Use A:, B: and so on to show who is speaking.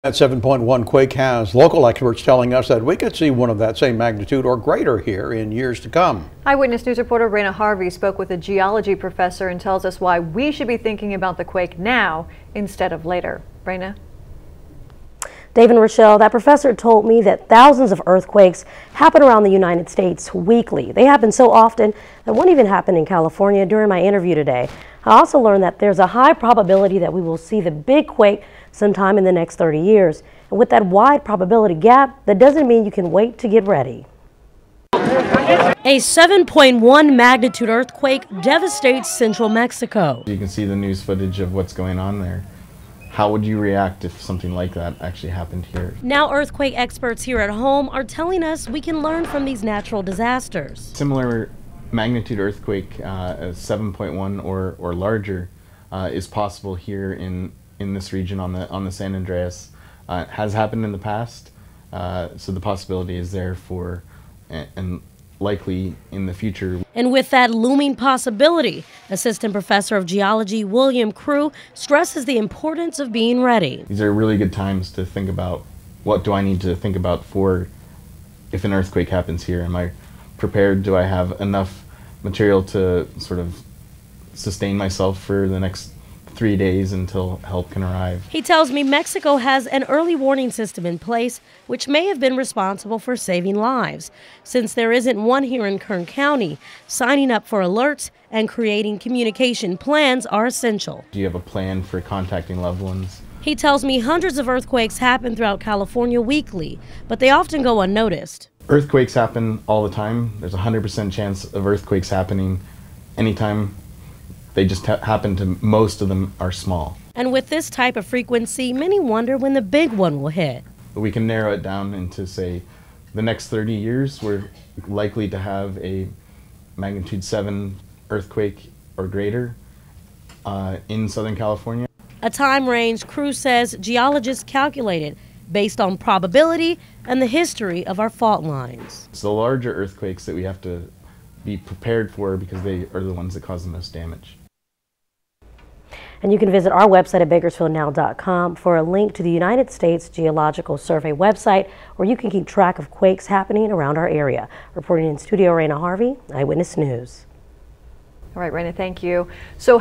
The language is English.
A: That 7.1 quake has local experts telling us that we could see one of that same magnitude or greater here in years to come.
B: Eyewitness News reporter Raina Harvey spoke with a geology professor and tells us why we should be thinking about the quake now instead of later. Raina?
C: Dave and Rochelle, that professor told me that thousands of earthquakes happen around the United States weekly. They happen so often that one even happened in California during my interview today. I also learned that there's a high probability that we will see the big quake sometime in the next 30 years. And with that wide probability gap, that doesn't mean you can wait to get ready.
D: A 7.1 magnitude earthquake devastates central Mexico.
E: You can see the news footage of what's going on there. How would you react if something like that actually happened here?
D: Now earthquake experts here at home are telling us we can learn from these natural disasters.
E: Similar magnitude earthquake, 7.1 or larger, is possible here in this region on the San Andreas. It has happened in the past, so the possibility is there for and likely in the future.
D: And with that looming possibility, Assistant Professor of Geology William Crew stresses the importance of being ready.
E: These are really good times to think about, what do I need to think about for if an earthquake happens here? Am I prepared? Do I have enough material to sort of sustain myself for the next 3 days until help can arrive?
D: He tells me Mexico has an early warning system in place, which may have been responsible for saving lives. Since there isn't one here in Kern County, signing up for alerts and creating communication plans are essential.
E: Do you have a plan for contacting loved ones?
D: He tells me hundreds of earthquakes happen throughout California weekly, but they often go unnoticed.
E: Earthquakes happen all the time. There's a 100% chance of earthquakes happening anytime. They just happen to, most of them are small.
D: And with this type of frequency, many wonder when the big one will hit.
E: We can narrow it down into, say, the next 30 years, we're likely to have a magnitude 7 earthquake or greater in Southern California.
D: A time range Crew says geologists calculated based on probability and the history of our fault lines.
E: It's the larger earthquakes that we have to be prepared for because they are the ones that cause the most damage.
C: And you can visit our website at bakersfieldnow.com for a link to the United States Geological Survey website, where you can keep track of quakes happening around our area. Reporting in studio, Raina Harvey, Eyewitness News.
B: All right, Raina, thank you. So